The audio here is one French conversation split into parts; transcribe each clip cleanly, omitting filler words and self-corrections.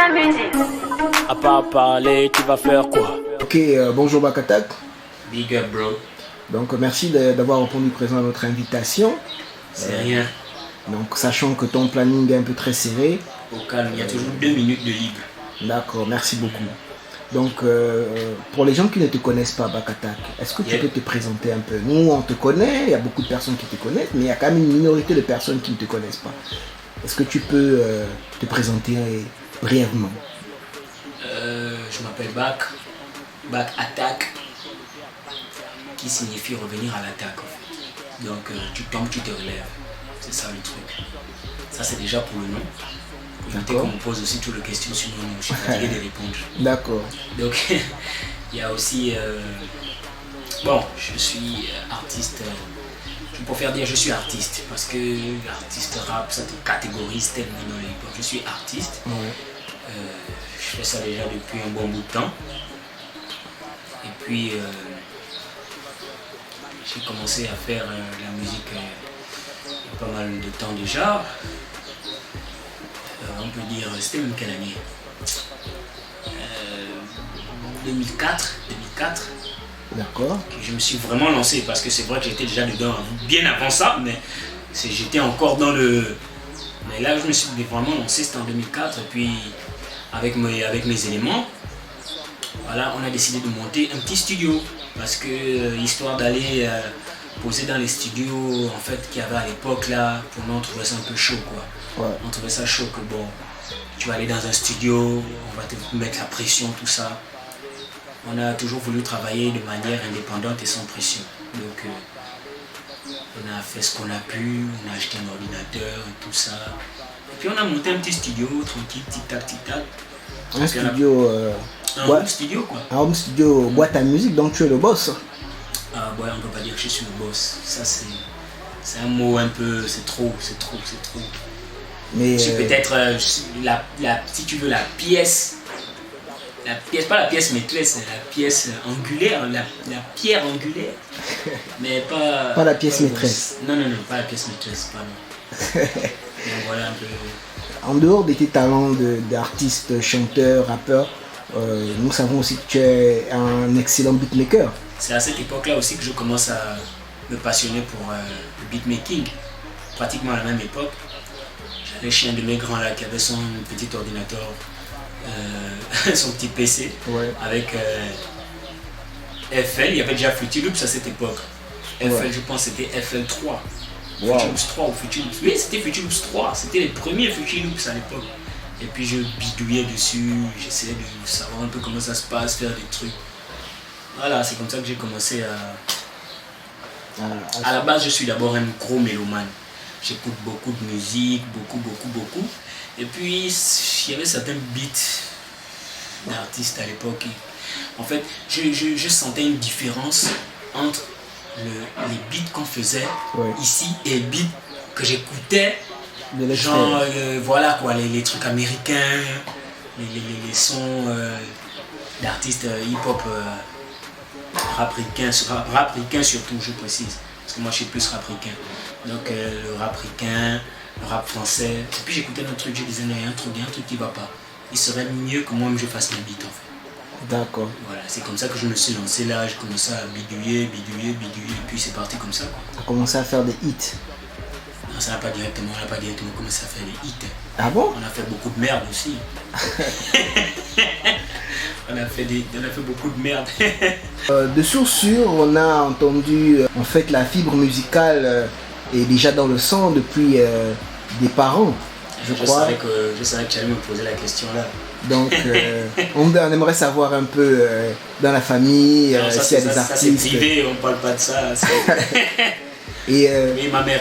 la musique. À part parler, tu vas faire quoi? Ok, bonjour Bakatak. Big up, bro. Donc merci d'avoir répondu présent à notre invitation. C'est rien. Donc sachant que ton planning est un peu très serré. Au calme, il y a toujours 2 minutes de libre. D'accord, merci beaucoup. Donc pour les gens qui ne te connaissent pas, Bakatak, est-ce que tu peux te présenter un peu? Nous on te connaît, il y a beaucoup de personnes qui te connaissent, mais il y a quand même une minorité de personnes qui ne te connaissent pas. Est-ce que tu peux te présenter brièvement? Je m'appelle Bak Attack, qui signifie revenir à l'attaque en fait. Donc tu tombes, tu te relèves. C'est ça le truc. Ça c'est déjà pour le nom. Pour éviter qu'on me pose aussi toutes les questions sur mon nom. Je suis fatigué de répondre. D'accord. Donc il y a aussi... bon, je suis artiste. Je préfère dire je suis artiste parce que l'artiste rap ça te catégorise tellement dans l'époque. Je suis artiste. Ouais. Je fais ça déjà depuis un bon bout de temps. Et puis j'ai commencé à faire la musique il y a pas mal de temps déjà. On peut dire, c'était même quelle année 2004. D'accord. Je me suis vraiment lancé parce que c'est vrai que j'étais déjà dedans bien avant ça, mais j'étais encore dans le... Mais là je me suis vraiment lancé, c'était en 2004 et puis avec mes éléments, voilà, on a décidé de monter un petit studio parce que histoire d'aller poser dans les studios en fait qu'il y avait à l'époque là, pour nous on trouvait ça un peu chaud quoi. Ouais. On trouvait ça chaud que bon, tu vas aller dans un studio, on va te mettre la pression, tout ça. On a toujours voulu travailler de manière indépendante et sans pression. Donc on a fait ce qu'on a pu, on a acheté un ordinateur et tout ça. Et puis on a monté un petit studio, tranquille, tic-tac, tic-tac. Un studio... Un home studio quoi. Un home studio, boîte à musique, donc tu es le boss. Ah ouais, on peut pas dire que je suis le boss. Ça c'est un mot un peu, c'est trop. Mais Je suis peut-être, si tu veux, la pièce, pas la pièce maîtresse, la pièce angulaire, la pierre angulaire, mais pas... Pas la pièce maîtresse. Non, pas la pièce maîtresse, pardon. Donc voilà un peu... En dehors de tes talents d'artiste, chanteur, rappeur, nous savons aussi que tu es un excellent beatmaker. C'est à cette époque-là aussi que je commence à me passionner pour le beatmaking, pratiquement à la même époque. J'avais chez un de mes grands là qui avait son petit ordinateur, son petit PC, Ouais. avec FL, il y avait déjà Fruity Loops à cette époque. FL, Ouais. je pense que c'était FL3. Wow. Fruity Loops 3 ou Fruity Loops. Oui, c'était Fruity Loops 3, c'était les premiers Fruity Loops à l'époque. Et puis je bidouillais dessus, j'essayais de savoir un peu comment ça se passe, faire des trucs. Voilà, c'est comme ça que j'ai commencé à... À la base, je suis d'abord un gros mélomane. J'écoute beaucoup de musique, beaucoup. Et puis, il y avait certains beats d'artistes à l'époque. En fait, je sentais une différence entre les beats qu'on faisait ici et les beats que j'écoutais. Genre, voilà quoi, les trucs américains, les sons d'artistes hip-hop, rapricains surtout, je précise. Parce que moi, je suis plus rapricain. Donc, le rapricain, le rap français. Et puis, j'écoutais notre truc, je disais, non, il y a un truc qui va pas. Il serait mieux que moi-même je fasse mes beats en fait. D'accord. Voilà, c'est comme ça que je me suis lancé là, j'ai commencé à bidouiller, et puis c'est parti comme ça quoi. Tu as commencé à faire des hits. Non, ça n'a pas directement, on n'a pas directement commencé à faire des hits. Ah bon? On a fait beaucoup de merde aussi. on a fait beaucoup de merde. De source sûre, on a entendu, en fait, la fibre musicale est déjà dans le sang depuis des parents, je crois. Je savais que tu allais me poser la question là. Donc, on aimerait savoir un peu dans la famille s'il y a des artistes. Ça c'est privé, on parle pas de ça. Et oui, ma mère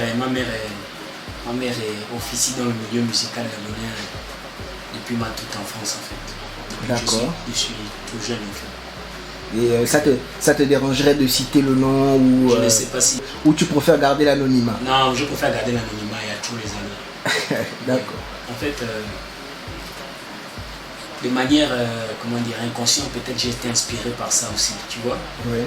officie dans le milieu musical gabonais depuis ma toute enfance en fait. D'accord. Je suis tout jeune en fait. Et ça te dérangerait de citer le nom ou je ne sais pas si... ou tu préfères garder l'anonymat? Non, je préfère garder l'anonymat, il y a tous les années. D'accord. En fait, de manière, comment dire, inconsciente, peut-être j'ai été inspiré par ça aussi, tu vois. Oui.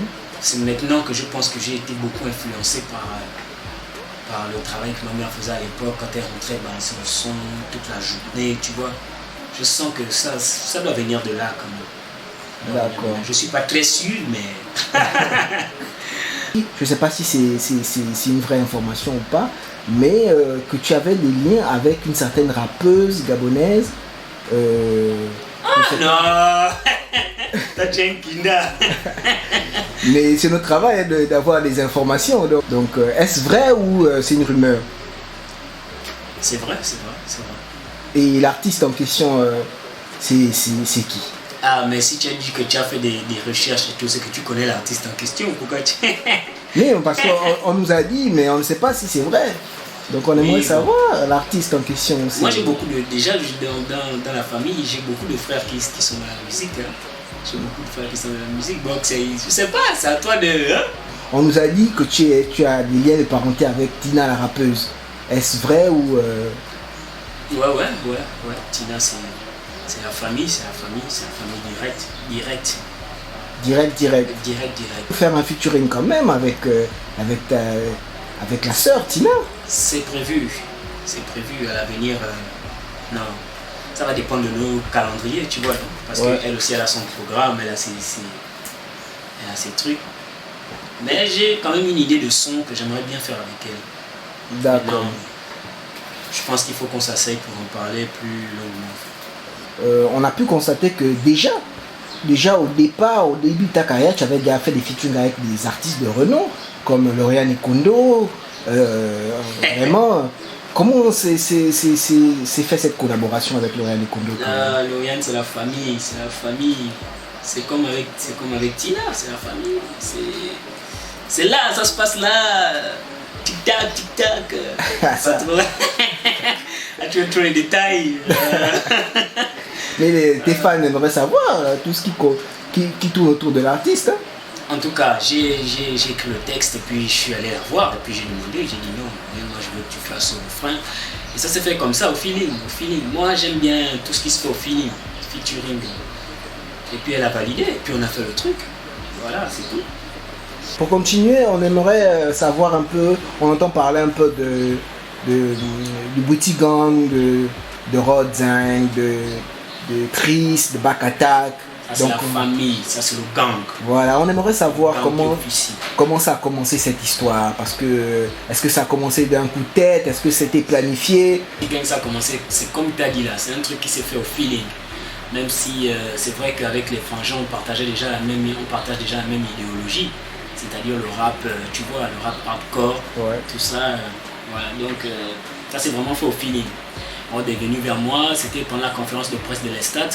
C'est maintenant que je pense que j'ai été beaucoup influencé par le travail que ma mère faisait à l'époque, quand elle rentrait sur le son toute la journée, tu vois. Je sens que ça doit venir de là quand même. D'accord. Je suis pas très sûr, mais... Je sais pas si c'est une vraie information ou pas, mais que tu avais des liens avec une certaine rappeuse gabonaise. Non. T'as déjà un kinda. Mais c'est notre travail d'avoir des informations. Donc est-ce vrai ou c'est une rumeur? C'est vrai, c'est vrai, c'est vrai. Et l'artiste en question, c'est qui? Ah, mais si tu as dit que tu as fait des recherches et tout, c'est que tu connais l'artiste en question, pourquoi tu... Mais parce qu'on nous a dit, mais on ne sait pas si c'est vrai. Donc on aimerait savoir l'artiste en question aussi. Moi j'ai beaucoup de... Déjà dans la famille, j'ai beaucoup de frères qui sont dans la musique. Hein. J'ai beaucoup de frères qui sont dans la musique. Donc je sais pas, c'est à toi de... Hein? On nous a dit que tu as des liens de parenté avec Tina la rappeuse. Est-ce vrai ou... Ouais. Tina c'est la famille, direct. Faire un featuring quand même avec la sœur Tina. C'est prévu à l'avenir. Non, ça va dépendre de nos calendriers, tu vois. Parce qu'elle aussi elle a son programme, elle a ses trucs. Mais j'ai quand même une idée de son que j'aimerais bien faire avec elle. D'accord. Je pense qu'il faut qu'on s'asseye pour en parler plus longuement. On a pu constater que déjà au début de ta carrière, tu avais déjà fait des featuring avec des artistes de renom, comme Lauriane Ikondo. Vraiment, comment s'est fait cette collaboration avec Lauriane Ikondo? Lauriane, c'est la famille. C'est comme avec Tina, c'est la famille. C'est là, ça se passe là. Tic-tac. Tu veux trop les détails. Mais tes fans aimeraient savoir tout ce qui tourne autour de l'artiste. En tout cas, j'ai écrit le texte et puis je suis allé la voir et puis j'ai demandé, j'ai dit non, moi je veux que tu fasses au refrain. Et ça s'est fait comme ça, au feeling. Moi j'aime bien tout ce qui se fait au feeling, featuring. Et puis elle a validé et puis on a fait le truc. Voilà, c'est tout. Pour continuer, on aimerait savoir un peu, on entend parler un peu du Booty Gang, de Rodzing, de Chris, de Back Attack. Ça c'est la famille, ça c'est le gang. Voilà, on aimerait savoir gang comment ça a commencé cette histoire. Parce que, est-ce que ça a commencé d'un coup de tête? Est-ce que c'était planifié? Bien que ça a commencé, c'est comme tu as dit là, c'est un truc qui s'est fait au feeling. Même si c'est vrai qu'avec les frangins, on partage déjà la même idéologie. C'est-à-dire le rap, tu vois, le rap hardcore, tout ça. Voilà, donc ça c'est vraiment fait au feeling. On est venu vers moi, c'était pendant la conférence de presse de l'Estat.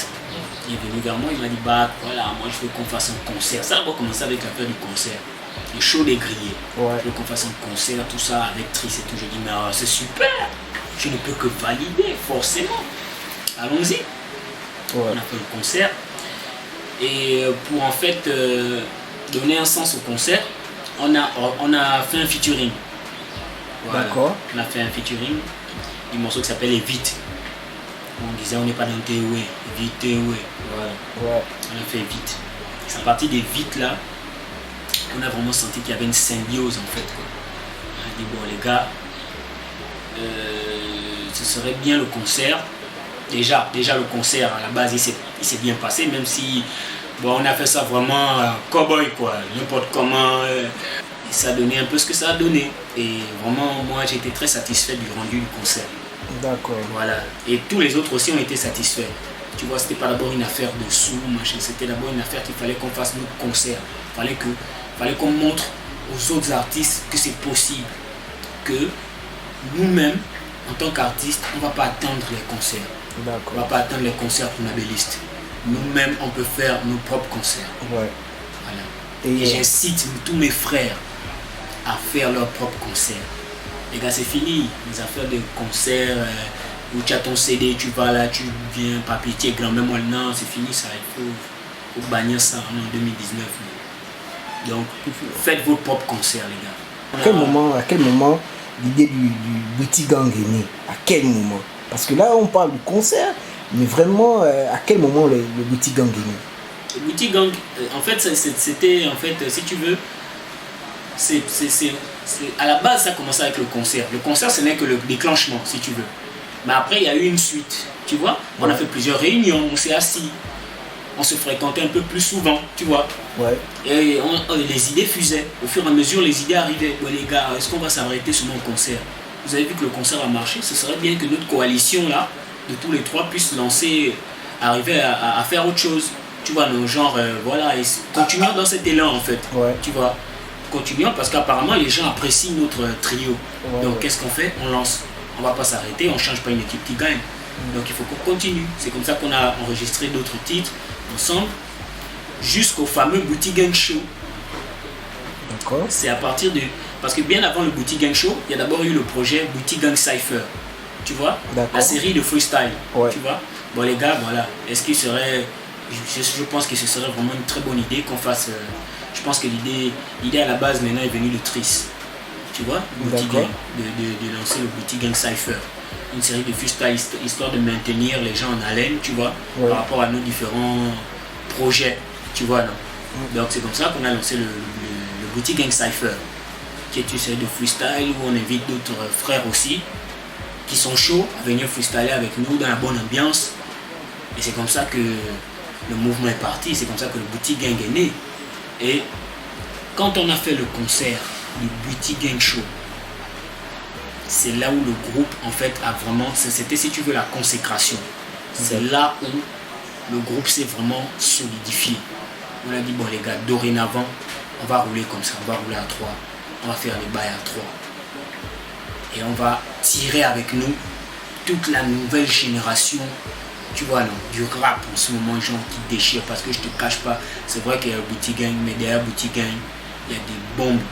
Il est venu vers moi, il m'a dit bah voilà, moi je veux qu'on fasse un concert. Ça va commencer avec l'affaire du concert. Le show des grillés. Je veux qu'on fasse un concert, tout ça avec Trice et tout. Je dis mais c'est super, je ne peux que valider, forcément. Allons-y. On a fait le concert. Et pour en fait donner un sens au concert, on a fait un featuring. Voilà. D'accord. On a fait un featuring du morceau qui s'appelle Vite. On disait on n'est pas dans Théoué, Vite Théoué. Voilà. On a fait Vite. C'est à partir des Vite là qu'on a vraiment senti qu'il y avait une symbiose en fait. On a dit bon les gars, ce serait bien le concert. Déjà le concert à la base il s'est bien passé, même si bon, on a fait ça vraiment cowboy quoi, n'importe comment. Et ça a donné un peu ce que ça a donné. Et vraiment, moi j'ai été très satisfait du rendu du concert. D'accord. Voilà. Et tous les autres aussi ont été satisfaits. Tu vois, c'était pas d'abord une affaire de sous, machin. C'était d'abord une affaire qu'il fallait qu'on fasse notre concert. Il fallait qu'on montre aux autres artistes que c'est possible. Que nous-mêmes, en tant qu'artistes, on ne va pas attendre les concerts. D'accord. On ne va pas attendre les concerts pour Nabéliste. Nous-mêmes, on peut faire nos propres concerts. Ouais. Voilà. Et j'incite tous mes frères à faire leurs propres concerts. Les gars, c'est fini. Les affaires de concerts où tu as ton CD, tu vas là, tu viens, papier, tu es grand-mère, moi, non, c'est fini ça. Il faut bannir ça en 2019. Donc, faites vos propres concerts, les gars. À quel moment l'idée du Booty Gang est née? À quel moment? Parce que là, on parle du concert, mais vraiment, à quel moment le Booty Gang est né? Le Booty Gang, en fait, c'était, en fait, si tu veux, à la base, ça commençait avec le concert. Le concert, ce n'est que le déclenchement, si tu veux. Mais après, il y a eu une suite, tu vois. On a fait plusieurs réunions, on s'est assis. On se fréquentait un peu plus souvent, tu vois. Ouais. Et les idées fusaient. Au fur et à mesure, les idées arrivaient. Bon, les gars, est-ce qu'on va s'arrêter sur mon concert? Vous avez vu que le concert a marché. Ce serait bien que notre coalition, là, de tous les trois, puisse arriver à faire autre chose. Tu vois, nos genre, voilà, et continuons dans cet élan, en fait. Ouais. Tu vois, continuons parce qu'apparemment, les gens apprécient notre trio. Ouais, donc, ouais. qu'est-ce qu'on fait? On lance. On va pas s'arrêter, on change pas une équipe qui gagne. Donc, il faut qu'on continue. C'est comme ça qu'on a enregistré d'autres titres ensemble jusqu'au fameux Booty Gang Show. D'accord. C'est à partir de... Parce que bien avant le Booty Gang Show, il y a d'abord eu le projet Booty Gang Cypher. Tu vois? D'accord. La série de freestyle. Ouais. Tu vois? Bon les gars, voilà. Est-ce qu'il serait... Je pense que ce serait vraiment une très bonne idée qu'on fasse... je pense que l'idée à la base maintenant est venue de Tris. Tu vois? Booty D'accord. Gang. De lancer le Booty Gang Cypher. Une série de freestyle histoire de maintenir les gens en haleine, tu vois, ouais. Par rapport à nos différents projets, tu vois, non. Donc c'est comme ça qu'on a lancé le Booty Gang Cypher, qui est une série de freestyle où on invite d'autres frères aussi, qui sont chauds à venir freestyler avec nous dans la bonne ambiance. Et c'est comme ça que le mouvement est parti, c'est comme ça que le Booty Gang est né. Et quand on a fait le concert du Booty Gang Show, c'est là où le groupe en fait a vraiment, c'était si tu veux la consécration. C'est là où le groupe s'est vraiment solidifié. On a dit bon les gars, dorénavant, on va rouler comme ça, on va rouler à 3, on va faire les bails à 3. Et on va tirer avec nous toute la nouvelle génération, tu vois non, du rap en ce moment, genre qui déchire, parce que je te cache pas, c'est vrai qu'il y a Booty Gang, mais derrière Booty Gang, il y a des bombes.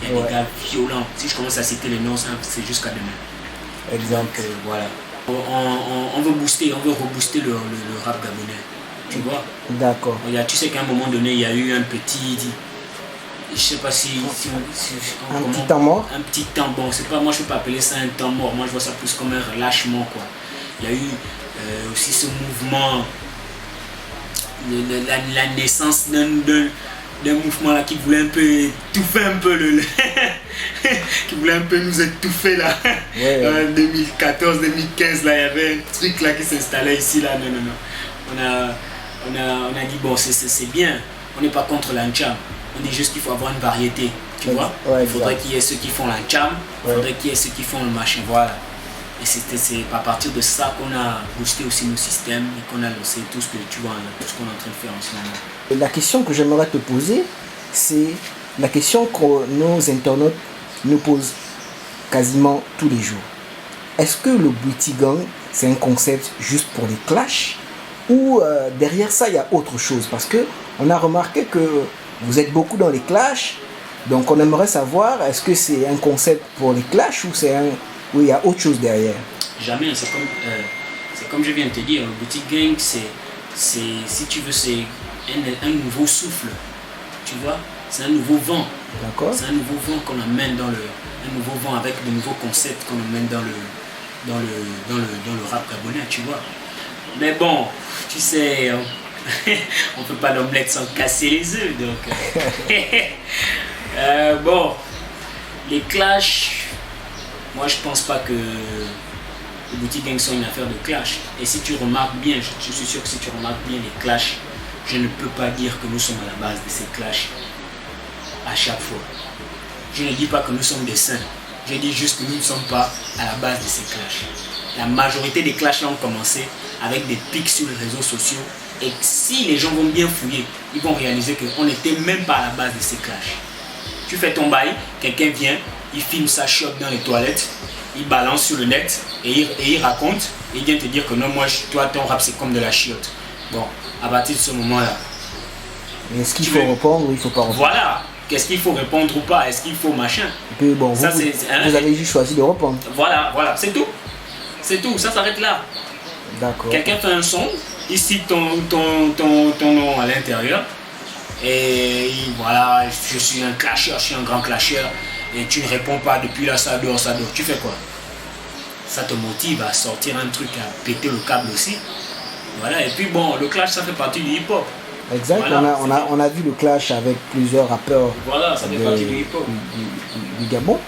Il y a des gars violents. Si je commence à citer les noms, c'est jusqu'à demain. Exemple. Donc, voilà. On veut rebooster le rap gabonais. Tu vois? D'accord. Tu sais qu'à un moment donné, il y a eu un petit... Je sais pas si un petit temps mort. Un petit temps, bon, c'est pas, moi je peux pas appeler ça un temps mort. Moi je vois ça plus comme un relâchement, quoi. Il y a eu aussi ce mouvement, la naissance d'un mouvement là qui voulait un peu étouffer un peu qui voulait un peu nous étouffer là. Ouais. En 2014 2015 là, il y avait un truc là qui s'installait ici là. Non, on a dit bon, c'est bien, on n'est pas contre l'ancham, on dit juste qu'il faut avoir une variété, tu vois. Ouais, il faudrait qu'il y ait ceux qui font l'ancham, il faudrait qu'il y ait ceux qui font le machin, voilà. Et c'est à partir de ça qu'on a boosté aussi nos systèmes et qu'on a lancé tout ce que tu vois, tout ce qu'on est en train de faire en ce moment. La question que j'aimerais te poser, c'est la question que nos internautes nous posent quasiment tous les jours. Est-ce que le Booty Gang, c'est un concept juste pour les clashs ou derrière ça, il y a autre chose? Parce qu'on a remarqué que vous êtes beaucoup dans les clashs, donc on aimerait savoir, est-ce que c'est un concept pour les clashs ou il y a autre chose derrière? Jamais, c'est comme je viens de te dire, le Booty Gang, c'est si tu veux, c'est un nouveau souffle, tu vois, c'est un nouveau vent. D'accord. C'est un nouveau vent qu'on amène un nouveau vent avec de nouveaux concepts qu'on amène dans le rap gabonais, tu vois. Mais bon, tu sais, on peut pas l'omelette sans casser les œufs, donc. Bon, les clashs, moi je pense pas que les Booty Gang sont une affaire de clash. Et si tu remarques bien, je suis sûr que si tu remarques bien les clashs, je ne peux pas dire que nous sommes à la base de ces clashs à chaque fois. Je ne dis pas que nous sommes des saints. Je dis juste que nous ne sommes pas à la base de ces clashs. La majorité des clashs ont commencé avec des pics sur les réseaux sociaux. Et si les gens vont bien fouiller, ils vont réaliser qu'on n'était même pas à la base de ces clashs. Tu fais ton bail, quelqu'un vient, il filme sa shot dans les toilettes, il balance sur le net et il raconte, et il vient te dire que non, moi, toi, ton rap, c'est comme de la chiotte. Bon, à partir de ce moment-là. Est-ce qu'il faut répondre ou il ne faut pas répondre? Voilà. Qu'est-ce qu'il faut répondre ou pas? Est-ce qu'il faut machin? Et puis bon, ça, vous avez juste choisi de répondre. Voilà, c'est tout. C'est tout, ça s'arrête là. D'accord. Quelqu'un fait un son, il cite ton nom à l'intérieur. Et voilà, je suis un clasheur, je suis un grand clasheur. Et tu ne réponds pas, depuis là, ça dort. Tu fais quoi? Ça te motive à sortir un truc, à péter le câble aussi. Voilà, et puis bon, le clash, ça fait partie du hip-hop. Exact, voilà, on a vu le clash avec plusieurs rappeurs. Voilà, ça fait partie du hip-hop. Du Gabon.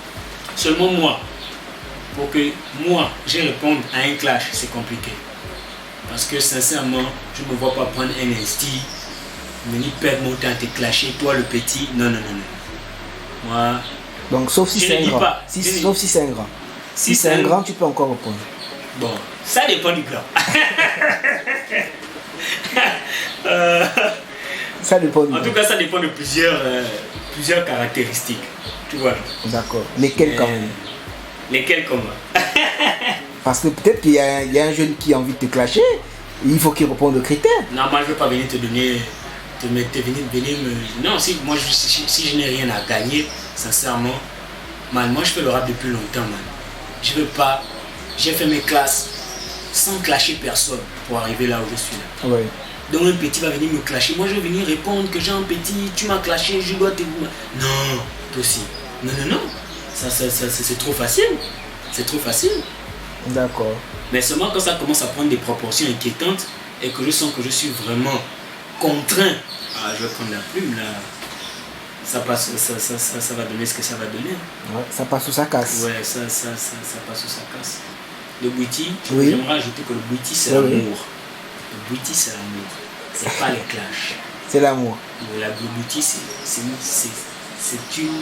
Seulement moi, pour que moi, je réponde à un clash, c'est compliqué. Parce que sincèrement, je ne me vois pas prendre un instinct, venir perdre mon temps à te clasher, toi le petit. Non, non, non, non. Moi, Donc, sauf si je c'est ne un dis grand. pas. Sauf si c'est un grand. Si c'est un grand, tu peux encore répondre. Bon, ça dépend du grand. Ça dépend du En tout cas, ça dépend de plusieurs caractéristiques. Tu vois. D'accord. Lesquels quand même? Lesquels comment? Parce que peut-être qu'il y a un jeune qui a envie de te clasher, il faut qu'il réponde aux critères. Non, moi je ne veux pas venir te donner. Venir me. Non, si je n'ai rien à gagner, sincèrement, man, moi je fais le rap depuis longtemps, man. Je veux pas. J'ai fait mes classes sans clasher personne pour arriver là où je suis là. Ouais. Donc un petit va venir me clasher. Moi je vais venir répondre que j'ai un petit, tu m'as clashé, je dois te. Non, toi aussi. Non, non, non. Ça c'est trop facile. C'est trop facile. D'accord. Mais seulement quand ça commence à prendre des proportions inquiétantes et que je sens que je suis vraiment contraint. Ah, je vais prendre la plume là. Ça passe, ça va donner ce que ça va donner. Ouais, ça passe ou ça casse. Ouais, ça passe ou ça casse. Le bouti, Oui. j'aimerais ajouter que le bouti c'est Oui, oui. l'amour. Le bouti c'est l'amour. C'est pas les clashs. C'est l'amour. Le bouti c'est une.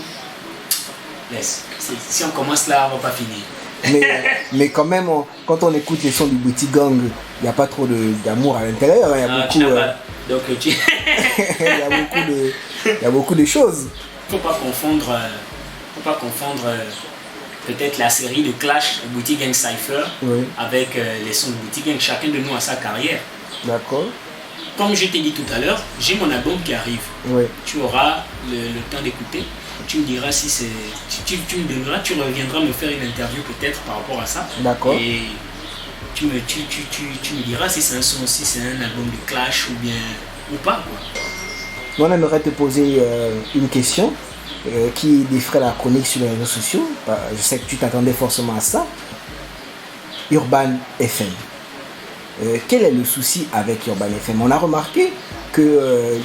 Laisse. Si on commence là, on va pas finir. Mais quand même, quand on écoute les sons du Bouti Gang, il n'y a pas trop d'amour à l'intérieur. Il y a Tu beaucoup, n'as pas. Donc tu. il y a beaucoup de choses. Faut pas confondre peut-être la série de Clash, le Bouti Gang Cypher, Oui. avec les sons de Bouti Gang. Chacun de nous a sa carrière. D'accord. Comme je t'ai dit tout à l'heure, j'ai mon album qui arrive. Oui. Tu auras le temps d'écouter. Tu me diras si c'est. Tu me donneras, tu reviendras me faire une interview peut-être par rapport à ça. D'accord. Et tu me diras si c'est un son, si c'est un album de Clash ou bien ou pas quoi. Moi, on aimerait te poser une question qui défrait la chronique sur les réseaux sociaux. Je sais que tu t'attendais forcément à ça. Urban FM. Quel est le souci avec Urban FM? On a remarqué que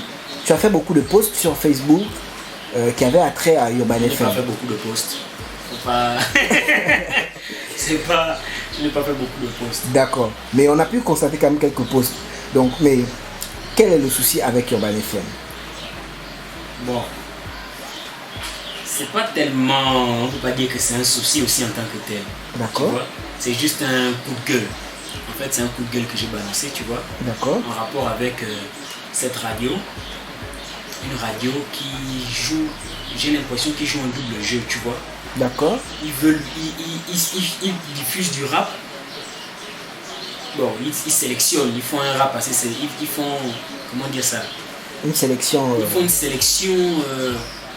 tu as fait beaucoup de posts sur Facebook qui avaient attrait à Urban Je n'ai FM. pas fait beaucoup de posts. Faut pas. Je n'ai pas fait beaucoup de posts. D'accord. Mais on a pu constater quand même quelques posts. Donc, mais quel est le souci avec Urban FM? Bon. C'est pas tellement. On ne peut pas dire que c'est un souci aussi en tant que tel. Tu D'accord. vois. C'est juste un coup de gueule. En fait, c'est un coup de gueule que j'ai balancé, tu vois. D'accord. En rapport avec cette radio. Une radio qui joue. J'ai l'impression qu'ils jouent un double jeu, tu vois. D'accord. Ils diffusent du rap. Bon, ils sélectionnent, ils font un rap assez. Ils font. Comment dire ça? Une sélection. Ils font une sélection.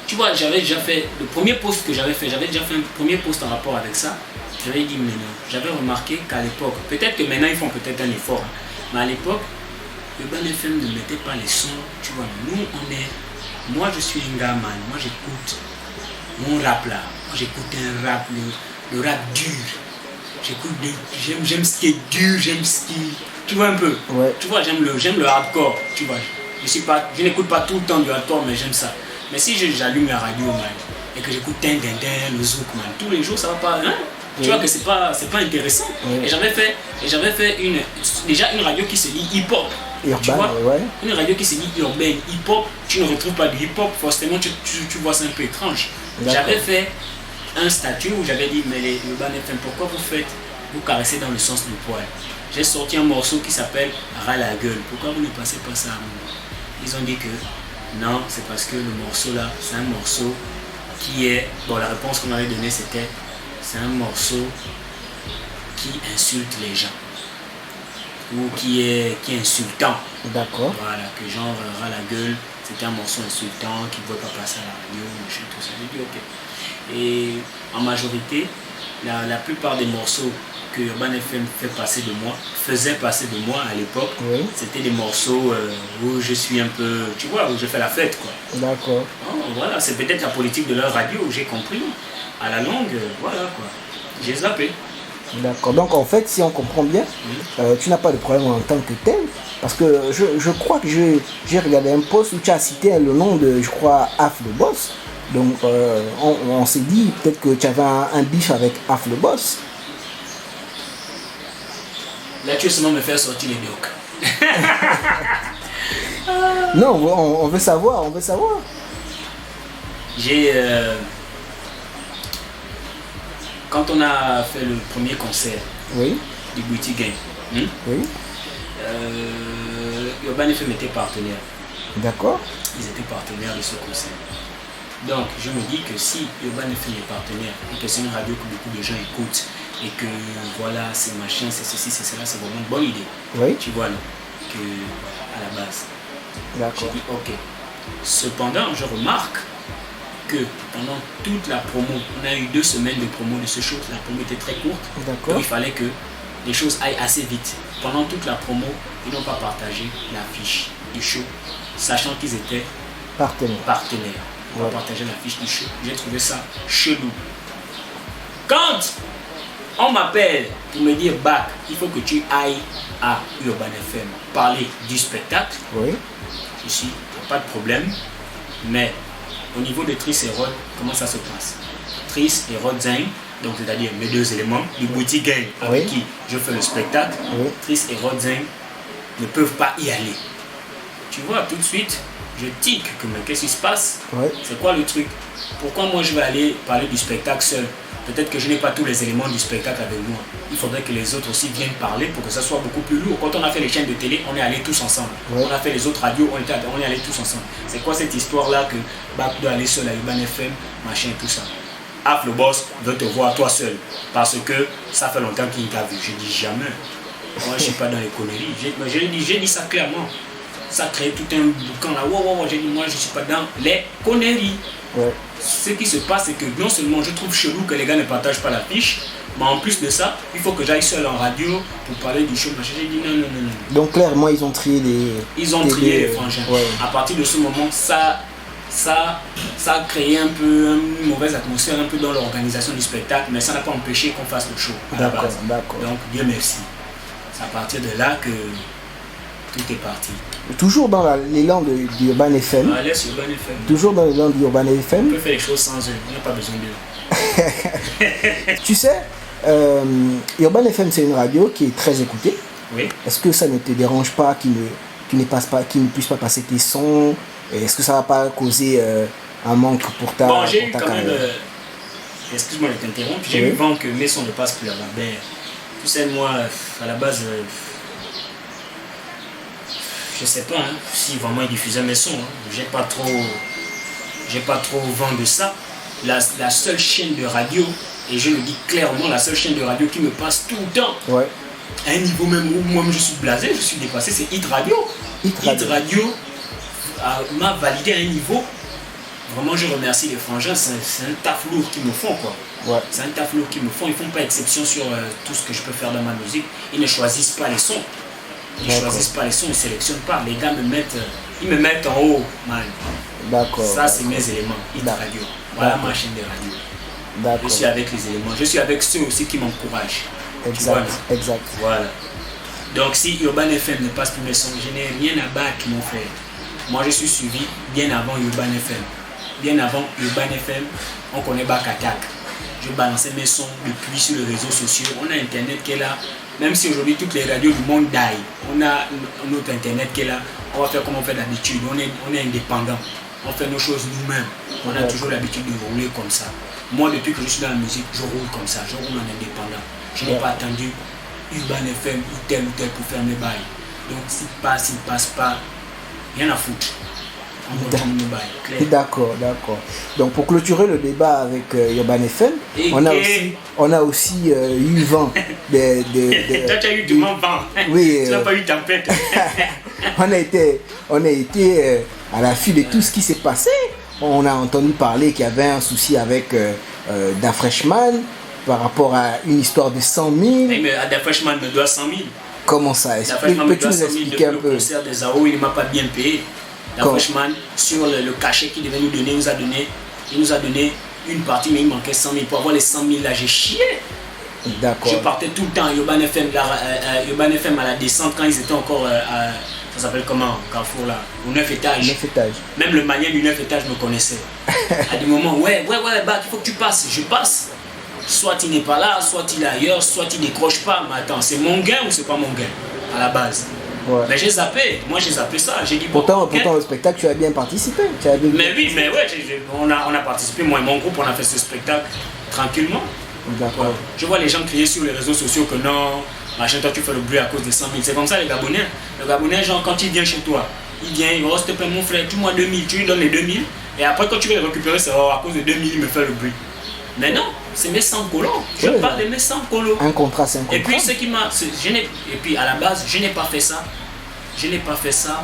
Tu vois, j'avais déjà fait. Le premier post que j'avais déjà fait un premier post en rapport avec ça. J'avais dit, mais non. J'avais remarqué qu'à l'époque, peut-être que maintenant ils font peut-être un effort, hein, mais à l'époque, le Urban FM ne mettait pas les sons. Tu vois, nous, moi, je suis un gars, man. Moi, j'écoute mon rap là. Moi, j'écoute un rap, le rap dur. J'aime ce qui est dur, j'aime ce qui. Tu vois un peu. Ouais. Tu vois, j'aime le hardcore. Tu vois, je n'écoute pas tout le temps du hardcore, mais j'aime ça. Mais si j'allume la radio, man, et que j'écoute le zouk, man, tous les jours, ça va pas. Hein? Tu vois que c'est pas intéressant. Oui. Et j'avais fait déjà une radio qui se dit hip-hop. Urban, Tu vois, ouais. une radio qui se dit urbaine, hip-hop, tu ne retrouves pas du hip-hop, forcément tu vois c'est un peu étrange. D'accord. J'avais fait un statut où j'avais dit, mais les Urban FM, pourquoi vous caressez dans le sens du poil? J'ai sorti un morceau qui s'appelle Ras la gueule, pourquoi vous ne passez pas ça à moi? Ils ont dit que non, c'est parce que le morceau là, c'est un morceau qui est... Bon, la réponse qu'on m'avait donnée c'était, c'est un morceau qui insulte les gens. Ou qui est insultant. D'accord. Voilà, que genre ras la gueule, c'était un morceau insultant qui ne pouvait pas passer à la radio, machin, tout ça. J'ai dit ok. Et en majorité, la plupart des morceaux que Urban FM faisait passer de moi à l'époque, Oui. c'était des morceaux où je suis un peu, tu vois, où je fais la fête quoi. D'accord. Oh, voilà, c'est peut-être la politique de leur radio, j'ai compris. À la longue, voilà quoi. J'ai zappé. D'accord. Donc en fait, si on comprend bien, tu n'as pas de problème en tant que tel. Parce que je crois que j'ai regardé un post où tu as cité le nom de, je crois, Af le Boss. Donc on s'est dit peut-être que tu avais un bif avec Af le Boss. Là, tu veux seulement me faire sortir les docs. Non, on veut savoir, J'ai... quand on a fait le premier concert Oui, du Boutique Gang, oui, Urban FM était partenaire. d'accord. Ils étaient partenaires de ce concert. Donc, je me dis que si Urban FM est partenaire et que c'est une radio que beaucoup de gens écoutent et que voilà, c'est machin, c'est ceci, c'est cela, c'est vraiment une bonne idée. Oui, Tu vois, non, que à la base. J'ai d'accord. dit ok. Cependant, je remarque que pendant toute la promo, on a eu 2 semaines de promo de ce show. La promo était très courte. D'accord. Donc il fallait que les choses aillent assez vite. Pendant toute la promo, ils n'ont pas partagé l'affiche du show, sachant qu'ils étaient Partenaire. partenaires. On va Ouais. partager l'affiche du show. J'ai trouvé ça chelou. Quand on m'appelle pour me dire Bac, il faut que tu ailles à Urban FM parler du spectacle, Oui, je suis, pas de problème, mais au niveau de Tris et Rod, comment ça se passe? Tris et Rod Zeng, donc c'est-à-dire mes 2 éléments du Boutique Gang avec Oui. qui je fais le spectacle, oui, Tris et Rod Zeng ne peuvent pas y aller. Tu vois, tout de suite, je tique que mais qu'est-ce qui se passe? oui, C'est quoi le truc? Pourquoi moi je vais aller parler du spectacle seul? Peut-être que je n'ai pas tous les éléments du spectacle avec moi. Il faudrait que les autres aussi viennent parler pour que ça soit beaucoup plus lourd. Quand on a fait les chaînes de télé, on est allés tous ensemble. Ouais. On a fait les autres radios, on est allés tous ensemble. C'est quoi cette histoire-là que Bac doit aller seul à Urban FM, machin et tout ça? Af le boss veut te voir toi seul parce que ça fait longtemps qu'il t'a vu. Je dis jamais. Moi je suis pas dans les conneries. J'ai dit ça clairement. Ça crée tout un boucan là. Wow, j'ai dit moi je suis pas dans les conneries. ouais. Ce qui se passe, c'est que non seulement je trouve chelou que les gars ne partagent pas l'affiche, mais en plus de ça, il faut que j'aille seul en radio pour parler du show. J'ai dit non. Donc clairement, ils ont trié les... Ils ont trié les frangins. Ouais. À partir de ce moment, ça a créé un peu une mauvaise atmosphère un peu dans l'organisation du spectacle, mais ça n'a pas empêché qu'on fasse le show à la D'accord, base. d'accord. Donc Dieu merci. C'est à partir de là que tout est parti. Toujours dans l'élan d'Urban FM. On va aller sur Urban FM. Toujours dans l'élan d'Urban On FM. peut faire les choses sans eux, on n'a pas besoin d'eux. Tu sais, Urban FM, c'est une radio qui est très écoutée. Oui. Est-ce que ça ne te dérange pas qu'il ne puisse pas passer tes sons? Et est-ce que ça va pas causer un manque pour ta Bon, j'ai eu pour ta quand même, carrière? excuse-moi de t'interrompre, j'ai Oui. eu vent que mes sons ne passent plus là-bas. Ben, tu sais, moi, à la base, je sais pas si vraiment ils diffusaient mes sons. J'ai pas trop vent de ça. La seule chaîne de radio, et je le dis clairement, la seule chaîne de radio qui me passe tout le temps, Ouais. à un niveau même où moi-même je suis blasé, je suis dépassé, c'est Hit Radio. Hit Radio. Hit Radio m'a validé à un niveau. Vraiment, je remercie les frangins, c'est un taf lourd qu'ils me font, quoi. Ouais. C'est un taf lourd qu'ils me font. Ils ne font pas exception sur tout ce que je peux faire dans ma musique. Ils ne choisissent pas les sons. Ils ne D'accord. choisissent pas les sons, ils ne sélectionnent pas. Les gars ils me mettent en haut, man. D'accord. Ça, c'est mes éléments. Hit D'accord. Radio. Voilà D'accord. ma chaîne de radio. Je D'accord. suis avec les éléments. Je suis avec ceux aussi qui m'encouragent. Tu vois, Exact. non? Exact. Voilà. Donc si Urban FM ne passe plus mes sons, je n'ai rien à battre qui m'ont fait. Moi je suis suivi bien avant Urban FM. Bien avant Urban FM, on connaît Bac Attack. Je balançais mes sons depuis sur les réseaux sociaux. On a Internet qui est là. Même si aujourd'hui toutes les radios du monde die, on a notre Internet qui est là. On va faire comme on fait d'habitude. On est indépendant. On fait nos choses nous-mêmes. On a toujours l'habitude de rouler comme ça. Moi, depuis que je suis dans la musique, je roule comme ça. Je roule en indépendant. Je n'ai pas attendu Urban FM ou tel pour faire mes bails. Donc s'il passe pas, rien à foutre. On retourne nos bails. Clair. D'accord, d'accord. Donc pour clôturer le débat avec Urban FM, Et on a aussi eu vent de Toi, tu as eu du vent. Oui, Tu n'as pas eu tempête. on a été à l'affût de tout ce qui s'est passé. On a entendu parler qu'il y avait un souci avec Da Freshman par rapport à une histoire de 100 000. Oui, mais Da Freshman me doit 100 000. Comment ça? Da Freshman me Peux-tu doit nous 100 000 expliquer depuis un le peu? concert des AO, il ne m'a pas bien payé. Da Comment? Freshman, sur le cachet qu'il devait nous donner, il nous a donné une partie, mais il manquait 100 000. Pour avoir les 100 000 là, j'ai chié. D'accord. Je partais tout le temps à Urban FM, Urban FM à la descente quand ils étaient encore ça s'appelle comment, Carrefour là, au 9 étages. 9 étages. Même le malien du 9 étages me connaissait. À des moments, ouais, Bac, il faut que tu passes. Je passe. soit il n'est pas là, soit il est ailleurs, soit il décroche pas. Mais attends, c'est mon gain ou c'est pas mon gain à la base? Ouais. Mais j'ai zappé, moi j'ai zappé ça. J'ai dit, Pourtant, bon, pourtant, le spectacle, tu as bien participé. Tu as bien... Mais oui, mais ouais, on a participé, moi et mon groupe, on a fait ce spectacle tranquillement. D'accord. Ouais. Je vois les gens crier sur les réseaux sociaux que non, machin, toi tu fais le bruit à cause des 100 000. C'est comme ça les Gabonais. Le Gabonais, genre, quand il vient chez toi, il vient, il va, s'il te plaît, mon frère, tu moi 2000, tu lui donnes les 2000. Et après, quand tu veux les récupérer, c'est à cause de 2000, il me fait le bruit. Mais non, c'est mes 100 colos. Je parle de mes 100 colos. Un contrat, c'est un contrat. Et puis, ce qui m'a. Et puis, à la base, je n'ai pas fait ça. Je n'ai pas fait ça.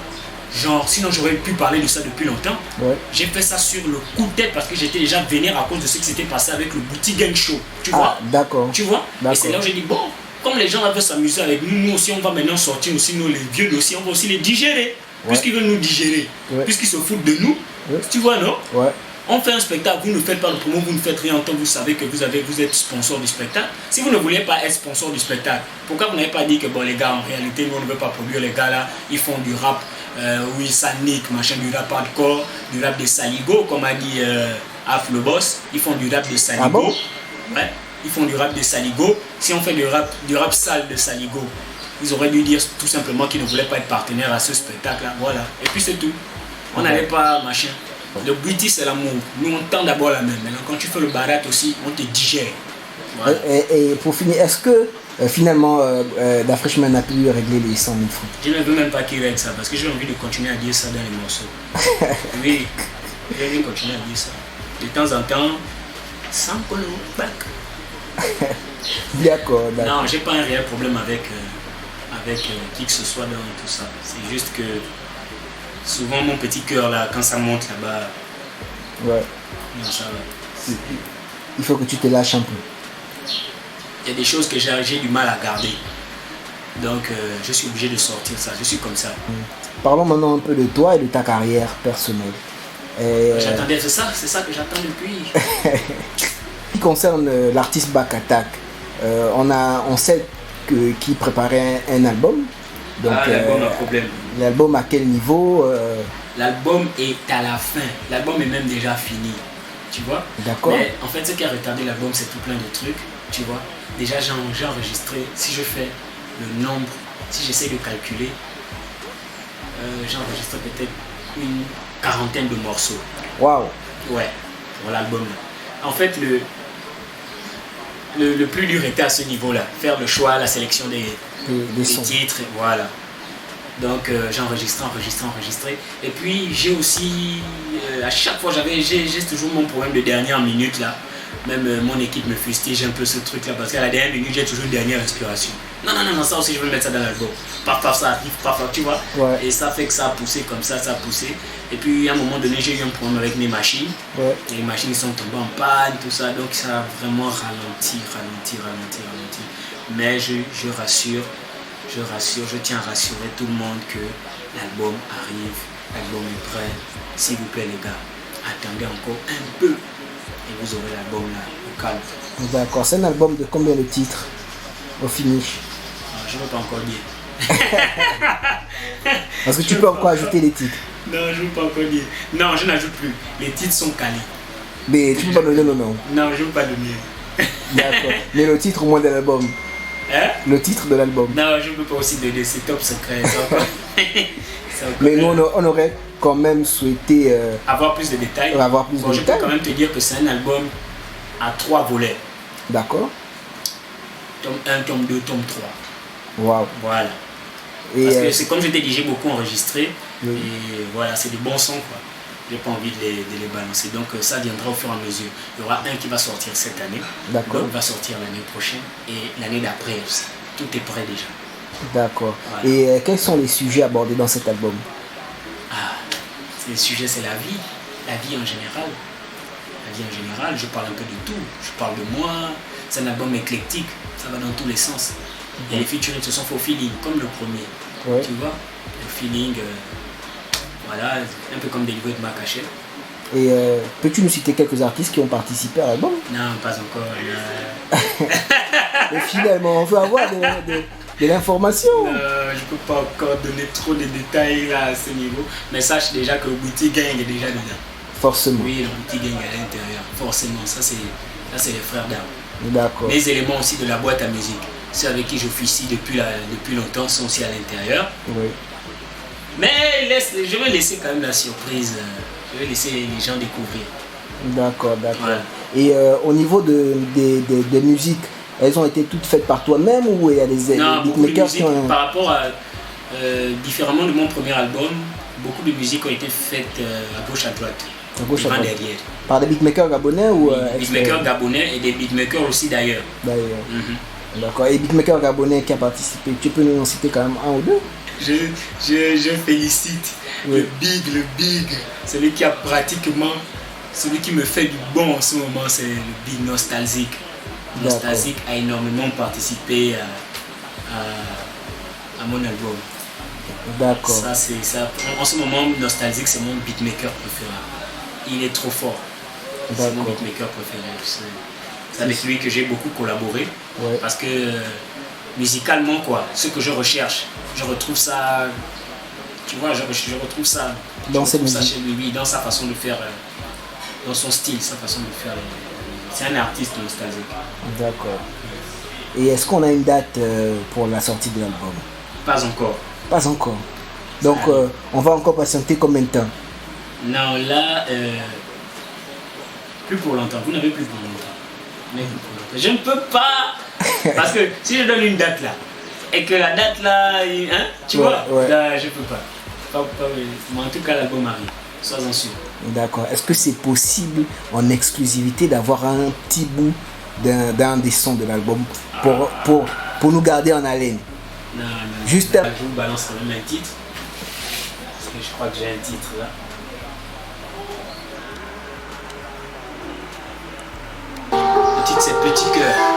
Genre, sinon j'aurais pu parler de ça depuis longtemps. Ouais. J'ai fait ça sur le coup de tête parce que j'étais déjà vénère à cause de ce qui s'était passé avec le Bouti Gang Show. Tu vois? D'accord. Tu vois? Et c'est là où j'ai dit, bon, comme les gens veulent s'amuser avec nous, nous aussi on va maintenant sortir aussi nos les vieux dossiers, on va aussi les digérer. Ouais. Puisqu'ils veulent nous digérer. Ouais. Puisqu'ils se foutent de nous. Ouais. Tu vois, non? Ouais. On fait un spectacle, vous ne faites pas de promo, vous ne faites rien, tant vous savez que vous êtes sponsor du spectacle. Si vous ne voulez pas être sponsor du spectacle, pourquoi vous n'avez pas dit que bon les gars, en réalité, nous on ne veut pas produire les gars là, ils font du rap, oui ça nique, machin, du rap hardcore, du rap de Saligo, comme a dit Af le boss, ils font du rap de Saligo. Ah bon? Ouais, ils font du rap de Saligo. Si on fait du rap sale de Saligo, ils auraient dû dire tout simplement qu'ils ne voulaient pas être partenaires à ce spectacle là, voilà. Et puis c'est tout. On n'allait pas machin. Le Bouti c'est l'amour. Nous on tend d'abord la main. Maintenant quand tu fais le barat aussi, on te digère. Voilà. Et pour finir, est-ce que finalement D'Africhman a pu régler les 100 000 francs? Je ne veux même pas qu'il règle ça parce que j'ai envie de continuer à dire ça dans les morceaux. Oui, j'ai envie de continuer à dire ça. De temps en temps, sans colo, back. D'accord, d'accord. Non, j'ai pas un réel problème avec qui que ce soit dans tout ça. C'est juste que souvent mon petit cœur là, quand ça monte là-bas, ouais. Non, ça va. Il faut que tu te lâches un peu. Il y a des choses que j'ai du mal à garder. Donc je suis obligé de sortir ça, je suis comme ça. Parlons maintenant un peu de toi et de ta carrière personnelle. J'attendais, c'est ça que j'attends depuis. Ce qui concerne l'artiste Back Attack, on sait qu'il préparait un album. Donc, l'album a problème. L'album à quel niveau? L'album est à la fin. L'album est même déjà fini. Tu vois? D'accord. Mais en fait, ce qui a retardé l'album, c'est tout plein de trucs. Tu vois? Déjà, j'ai enregistré. Si je fais le nombre, si j'essaie de calculer, j'ai enregistré peut-être une quarantaine de morceaux. Waouh! Ouais, pour l'album. En fait, le plus dur était à ce niveau-là. Faire le choix, la sélection des titres, voilà. Donc j'ai enregistré. Et puis j'ai aussi, à chaque fois j'ai toujours mon problème de dernière minute là. Même mon équipe me fustige un peu ce truc là parce qu'à la dernière minute j'ai toujours une dernière inspiration. Non, ça aussi je veux mettre ça dans l'album. Paf, ça arrive, paf, tu vois. Ouais. Et ça fait que ça a poussé comme ça a poussé. Et puis à un moment donné j'ai eu un problème avec mes machines. Ouais. Et les machines sont tombées en panne, tout ça. Donc ça a vraiment ralenti. Mais je rassure, je tiens à rassurer tout le monde que l'album arrive, l'album est prêt. S'il vous plaît les gars, attendez encore un peu et vous aurez l'album là, au calme. D'accord, c'est un album de combien de titres au finish? Je ne veux pas encore dire. Parce que tu peux encore ajouter les titres. Non, je ne veux pas encore dire. Non, je n'ajoute plus. Les titres sont calés. Mais tu ne peux pas donner le nom? Non, je ne veux pas donner. D'accord. Mais le titre au moins de l'album? Hein? Le titre de l'album? Non, je ne peux pas aussi donner, c'est top secret. Mais nous, on aurait quand même souhaité avoir plus de détails. Je peux quand même te dire que c'est un album à 3 volets. D'accord. Tome 1, tome 2, tome 3. Waouh. Voilà. Et parce que c'est comme je t'ai dit, j'ai beaucoup enregistré. Oui. Et voilà, c'est des bons sons quoi. J'ai pas envie de les balancer. Donc ça viendra au fur et à mesure. Il y aura un qui va sortir cette année. D'accord. L'autre va sortir l'année prochaine. Et l'année d'après aussi. Tout est prêt déjà. D'accord. Voilà. Et quels sont les sujets abordés dans cet album? Les sujets, c'est la vie. La vie en général. La vie en général, je parle un peu de tout. Je parle de moi. C'est un album éclectique. Ça va dans tous les sens. Et les featuring se sont fait au feeling, comme le premier. Ouais. Tu vois? Le feeling, voilà, un peu comme des livres de ma cachette. Et peux-tu nous citer quelques artistes qui ont participé à l'album? Non, pas encore. Mais finalement, on veut avoir de l'information. Je ne peux pas encore donner trop de détails à ce niveau. Mais sache déjà que le Bouti Gang est déjà dedans. Forcément. Oui, le petit gang à l'intérieur. Forcément, ça c'est les frères d'armes. D'accord. Les éléments aussi de la boîte à musique, ceux avec qui j'officie depuis longtemps sont aussi à l'intérieur. Oui. Mais je vais laisser quand même la surprise. Je vais laisser les gens découvrir. D'accord, d'accord. Voilà. Et au niveau des musiques, elles ont été toutes faites par toi-même ou il y a des Non, beaucoup de beatmakers musique, qui ont... par rapport à... différemment de mon premier album, beaucoup de musiques ont été faites à gauche à droite. À gauche, à devant, droite. derrière. Par des beatmakers gabonais ou... Des beatmakers gabonais et des beatmakers aussi d'ailleurs. D'ailleurs. Mhm. D'accord. Et beatmakers gabonais qui a participé, tu peux nous en citer quand même un ou deux? Je félicite Oui. le big, celui qui a pratiquement, celui qui me fait du bon en ce moment, c'est le big Nostalgique. Nostalgique a énormément participé à mon album. D'accord. Ça, c'est ça. En ce moment, Nostalgique, c'est mon beatmaker préféré. Il est trop fort. C'est mon beatmaker préféré. C'est avec lui que j'ai beaucoup collaboré. Ouais. Parce que musicalement, quoi, ce que je recherche, je retrouve ça. Tu vois, je retrouve ça. Dans ses ça musiques. chez lui, dans sa façon de faire, dans son style, sa façon de faire. C'est un artiste Nostalgique. D'accord. Et est-ce qu'on a une date pour la sortie de l'album? Pas encore. Pas encore. Donc on va encore patienter combien de temps? Non, là, plus pour longtemps. Vous n'avez plus pour longtemps. Mais plus pour longtemps. Je ne peux pas. Parce que si je donne une date là, et que la date là, hein, tu vois, là, je ne peux pas. Mais en tout cas, l'album arrive. Sois-en sûr. D'accord. Est-ce que c'est possible en exclusivité d'avoir un petit bout d'un des sons de l'album pour nous garder en haleine? Non. Juste Je vous balance quand même un titre. Parce que je crois que j'ai un titre là. Le titre c'est Petit Cœur.